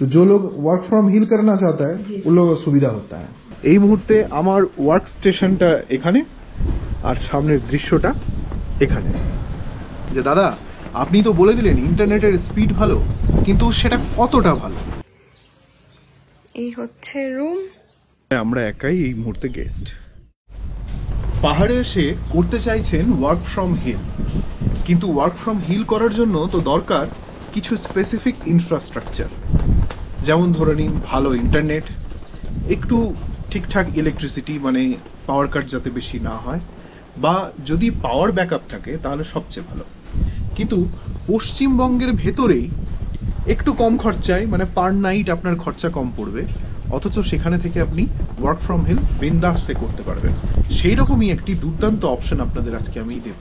तो जो लोग वर्क फ्रॉम हिल करना चाहता है उन लोगों को सुविधा होता है। এই মুহূর্তে আমার ওয়ার্ক স্টেশনটা এখানে আর সামনের দৃশ্যটা এখানে। যে দাদা আপনি তো বলে দিলেন ইন্টারনেটের স্পিড ভালো, কিন্তু সেটা কতটা ভালো? এই হচ্ছে রুম। আমরা একাই এই মুহূর্তে গেস্ট। পাহাড়ে এসে করতে চাইছেন ওয়ার্ক ফ্রম হিল, কিন্তু ওয়ার্ক ফ্রম হিল করার জন্য তো দরকার কিছু স্পেসিফিক ইনফ্রাস্ট্রাকচার, যেমন ধরে নিন ভালো ইন্টারনেট, একটু ঠিকঠাক ইলেকট্রিসিটি, মানে পাওয়ার কাট যাতে বেশি না হয়, বা যদি পাওয়ার ব্যাকআপ থাকে তাহলে সবচেয়ে ভালো। কিন্তু পশ্চিমবঙ্গের ভেতরেই একটু কম খরচায়, মানে পার নাইট আপনার খরচা কম পড়বে, অথচ সেখানে থেকে আপনি ওয়ার্ক ফ্রম হিল বিন্দাসে করতে পারবেন। সেই রকমই একটি দুর্দান্ত অপশন আপনাদের আজকে আমি দেব।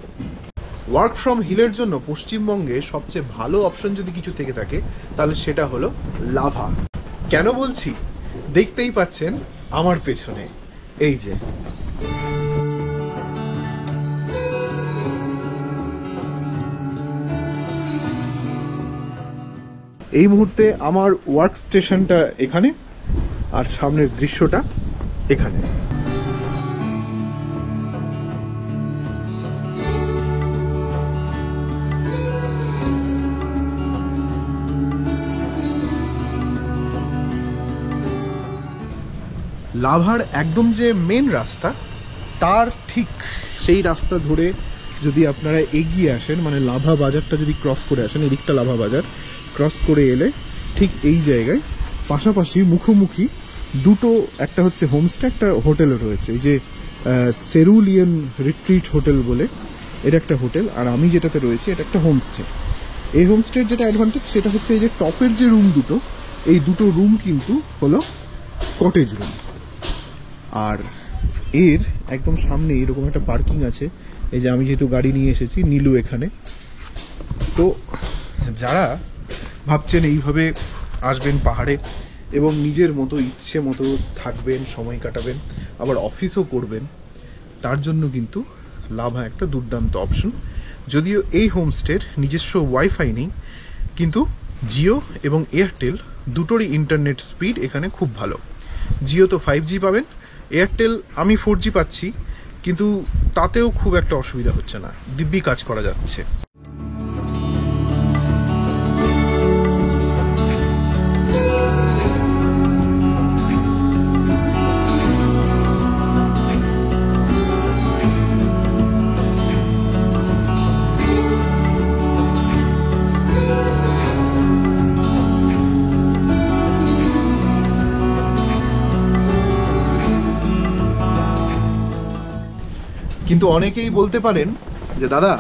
ওয়ার্ক ফ্রম হিলের জন্য পশ্চিমবঙ্গে সবচেয়ে ভালো অপশন যদি কিছু থেকে থাকে তাহলে সেটা হলো লাভা। কেন বলছি দেখতেই পাচ্ছেন আমার পেছনে, এই যে এই মুহূর্তে আমার ওয়ার্ক স্টেশনটা এখানে আর সামনের দৃশ্যটা এখানে। লাভার একদম যে মেন রাস্তা তার ঠিক সেই রাস্তা ধরে যদি আপনারা এগিয়ে আসেন, মানে লাভা বাজারটা যদি ক্রস করে আসেন, এদিকটা লাভা বাজার ক্রস করে এলে ঠিক এই জায়গায় পাশাপাশি মুখোমুখি দুটো, একটা হচ্ছে হোমস্টে, একটা হোটেলও রয়েছে। এই যে সেরুলিয়ান রিট্রিট হোটেল বলে, এটা একটা হোটেল, আর আমি যেটাতে রয়েছে এটা একটা হোমস্টে। এই হোমস্টের যেটা অ্যাডভান্টেজ সেটা হচ্ছে এই যে টপের যে রুম দুটো, এই দুটো রুম কিন্তু হলো কটেজ রুম, আর এর একদম সামনে এরকম একটা পার্কিং আছে। এই যে আমি যেহেতু গাড়ি নিয়ে এসেছি, নীলু এখানে। তো যারা ভাবছেন এইভাবে আসবেন পাহাড়ে এবং নিজের মতো ইচ্ছে মতো থাকবেন, সময় কাটাবেন, আবার অফিসও করবেন, তার জন্য কিন্তু লাভা একটা দুর্দান্ত অপশন। যদিও এই হোমস্টের নিজস্ব ওয়াইফাই নেই, কিন্তু জিও এবং এয়ারটেল দুটোরই ইন্টারনেট স্পিড এখানে খুব ভালো। জিও তো 5G পাবেন, এয়ারটেল আমি 4G পাচ্ছি, কিন্তু তাতেও খুব একটা অসুবিধা হচ্ছে না, দিব্যি কাজ করা যাচ্ছে। কিন্তু অনেকেই বলতে পারেন যে দাদা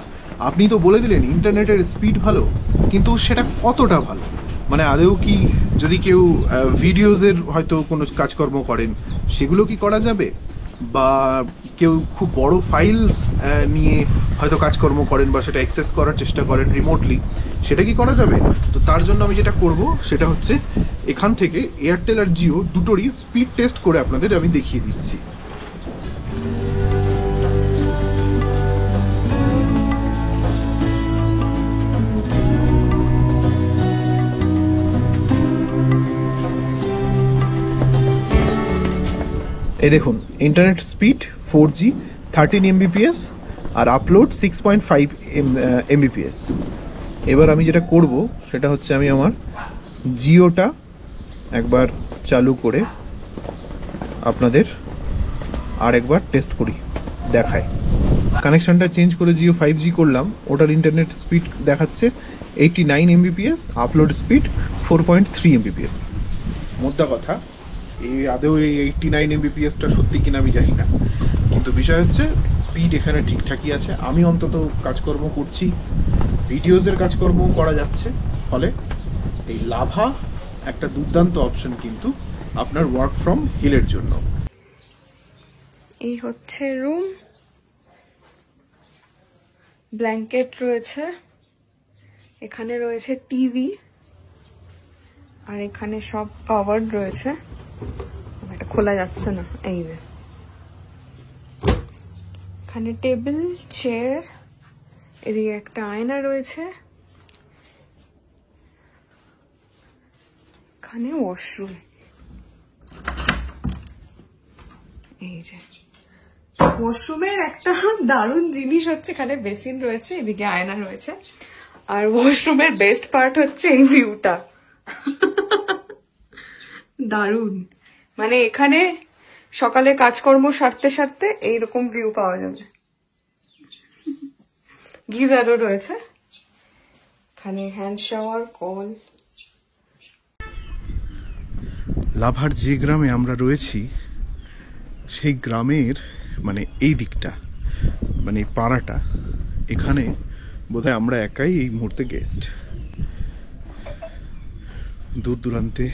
আপনি তো বলে দিলেন ইন্টারনেটের স্পিড ভালো, কিন্তু সেটা কতটা ভালো? মানে আদৌ কি, যদি কেউ ভিডিওজের হয়তো কোনো কাজকর্ম করেন সেগুলো কি করা যাবে, বা কেউ খুব বড় ফাইলস নিয়ে হয়তো কাজকর্ম করেন বা সেটা অ্যাক্সেস করার চেষ্টা করেন রিমোটলি, সেটা কি করা যাবে? তো তার জন্য আমি যেটা করব সেটা হচ্ছে এখান থেকে এয়ারটেল আর জিও দুটোরই স্পিড টেস্ট করে আপনাদের আমি দেখিয়ে দিচ্ছি। এই দেখুন ইন্টারনেট স্পিড 4G 13 Mbps আর আপলোড 6.5 Mbps। এবার আমি যেটা করব সেটা হচ্ছে আমি আমার জিওটা একবার চালু করে আপনাদের আর একবার টেস্ট করি, দেখায়। কানেকশনটা চেঞ্জ করে জিও 5G করলাম, ওটার ইন্টারনেট স্পিড দেখাচ্ছে 89 Mbps, আপলোড স্পিড 4.3 Mbps। মোদ্দা কথা এই আদৌ এই 89 Mbpsটা সত্যি কিনা আমি জানি না, কিন্তু বিষয় হচ্ছে স্পিড এখানে ঠিকঠাকই আছে। আমি অন্তত কাজকর্ম করছি, ভিডিওজের কাজকর্ম করা যাচ্ছে, ফলে এই লাভা একটা দুর্দান্ত অপশন কিন্তু আপনার ওয়ার্ক ফ্রম হিলের জন্য। এই হচ্ছে রুম, ব্ল্যাঙ্কেট রয়েছে, এখানে রয়েছে টিভি, আর এখানে সব কভার্ড রয়েছে, এটা খোলা যাচ্ছে না। এই যে এখানে টেবিল, চেয়ার, এদিকে একটা আয়না রয়েছে, এখানে ওয়াশরুম, এই যে ওয়াশরুমের একটা দারুণ জিনিস হচ্ছে এখানে বেসিন রয়েছে, এদিকে আয়না রয়েছে, আর ওয়াশরুমের বেস্ট পার্ট হচ্ছে এই ভিউটা। দারুণ, মানে এখানে সকালে কাজকর্ম সারতে সারতে এইরকম ভিউ পাওয়া যাবে। গিজারও রয়েছে এখানে, হ্যান্ড শাওয়ার, কল। লাভার যে গ্রামে আমরা রয়েছি সেই গ্রামের মানে এই দিকটা, মানে এই পাড়াটা, এখানে বোধহয় আমরা একাই এই মুহূর্তে গেস্ট। দূর দূরান্তে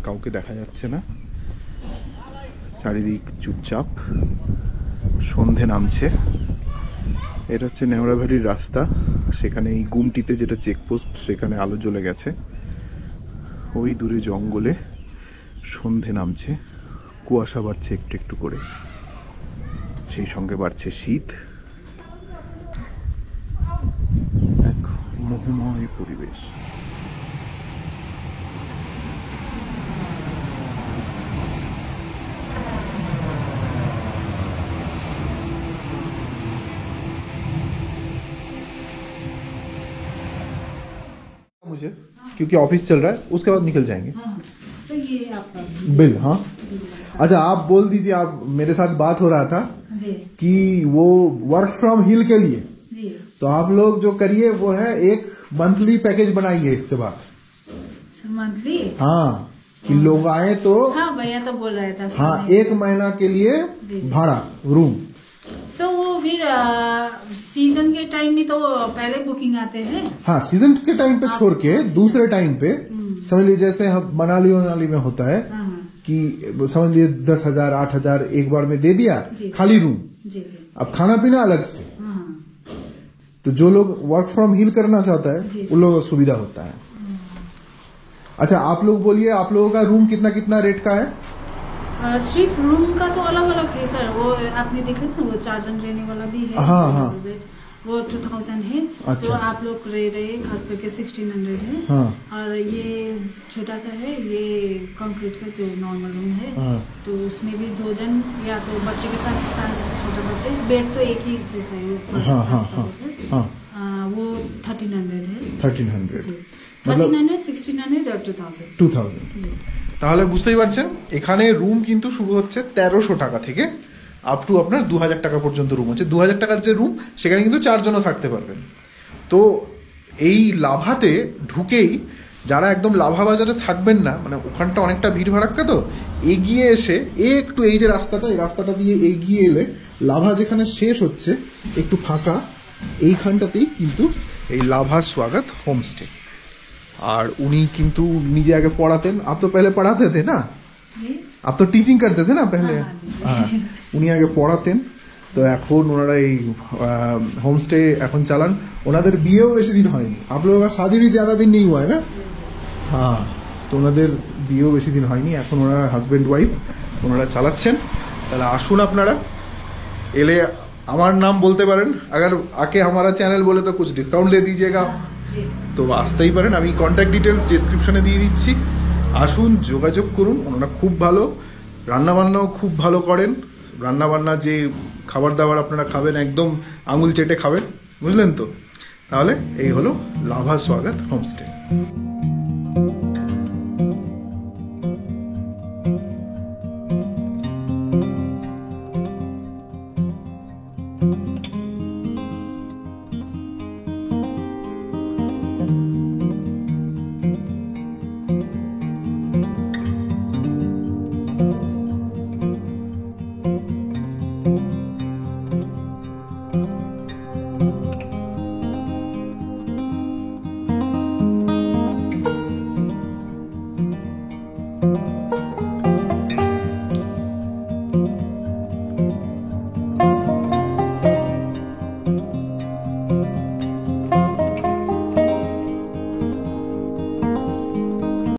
কাউকে দেখা যাচ্ছে না, চারিদিক চুপচাপ। সন্ধে নামছে। এটা হচ্ছে নেওড়াভ্যালির রাস্তা, সেখানে এই গুমটিতে যেটা চেকপোস্ট সেখানে আলো জ্বলে গেছে। ওই দূরে জঙ্গলে সন্ধে নামছে, কুয়াশা বাড়ছে একটু একটু করে, সেই সঙ্গে বাড়ছে শীত। এক মোহময় পরিবেশ। मुझे क्योंकि ऑफिस चल रहा है, उसके बाद निकल जाएंगे। तो ये आपका बिल, हाँ। अच्छा, आप बोल दीजिए, आप मेरे साथ बात हो रहा था जी कि वो वर्क फ्रॉम हिल के लिए, जी तो आप लोग जो करिए वो है एक मंथली पैकेज बनाइए इसके बाद। मंथली, हाँ, कि लोग आए तो हाँ भैया तो बोल रहा था। हाँ, 1 महीना के लिए जी। भाड़ा रूम। सो वो फिर सीजन के टाइम में तो पहले बुकिंग आते हैं। हाँ, सीजन के टाइम पे छोड़ के दूसरे टाइम पे समझ लीजिए, जैसे हम मनाली में होता है हाँ कि समझ लीजिए 10,000 8,000 एक बार में दे दिया, जी। खाली रूम। जी जी अब खाना पीना अलग से। हाँ तो जो लोग वर्क फ्रॉम हिल करना चाहता है जी। उन लोगों को सुविधा होता है। अच्छा, आप लोग बोलिए, आप लोगों का रूम कितना कितना रेट का है? सिर्फ रूम का तो अलग अलग है सर। वो आपने देखा ना, वो 4 जन रहने वाला भी है। हाँ, हाँ। वो 2000 है। अच्छा। तो आप लोग रह रहे खास करके 1600 है। हाँ। और ये छोटा सा है, ये कंक्रीट का जो नॉर्मल रूम है। हाँ। तो उसमें भी 2 जन, या तो बच्चे के साथ छोटा बच्चे, बेड तो एक ही जैसा है। हाँ, हाँ, हाँ, हाँ। वो 1300 है। 1300 जी। मतलब 1300, 1600 और 2000। 2000। তাহলে বুঝতেই পারছেন, এখানে রুম কিন্তু শুরু হচ্ছে 1300 টাকা থেকে আপ টু আপনার 2000 টাকা পর্যন্ত রুম হচ্ছে। 2000 টাকার যে রুম, সেখানে কিন্তু 4 জনও থাকতে পারবেন। তো এই লাভাতে ঢুকেই যারা একদম লাভা বাজারে থাকবেন না, মানে ওখানটা অনেকটা ভিড় ভাড়াক্কা, তো এগিয়ে এসে একটু এই যে রাস্তাটা, এই রাস্তাটা দিয়ে এগিয়ে এলে লাভা যেখানে শেষ হচ্ছে একটু ফাঁকা, এইখানটাতেই কিন্তু এই লাভা স্বাগত হোমস্টে। আর উনি কিন্তু নিজে আগে পড়াতেন। आप तो पहले पढ़ाते थे ना, जी आप तो टीचिंग करते थे ना पहले। हाँ, जी। हाँ, উনি আগে পড়াতেন। তো এখন ওনারা এই হোমস্টে এখন চালান। ওনাদের বিয়েও বেশি দিন হয়নি। आप लोगों का शादी भी ज्यादा दिन नहीं हुआ है ना? হ্যাঁ, তো ওনাদের বিয়েও বেশি দিন হয়নি, এখন ওনারা হাজব্যান্ড ওয়াইফ, ওনারা চালাচ্ছেন। তাহলে আসুন, আপনারা এলে আমার নাম বলতে পারেন। अगर आके हमारा चैनल बोले तो कुछ डिस्काउंट दे दीजिएगा। তো আসতেই পারেন, আমি কন্ট্যাক্ট ডিটেলস ডিসক্রিপশনে দিয়ে দিচ্ছি। আসুন, যোগাযোগ করুন। ওনারা খুব ভালো, রান্নাবান্নাও খুব ভালো করেন। রান্নাবান্না যে খাবার দাবার আপনারা খাবেন, একদম আঙুল চেটে খাবেন, বুঝলেন তো? তাহলে এই হলো লাভা স্বাগত হোমস্টে।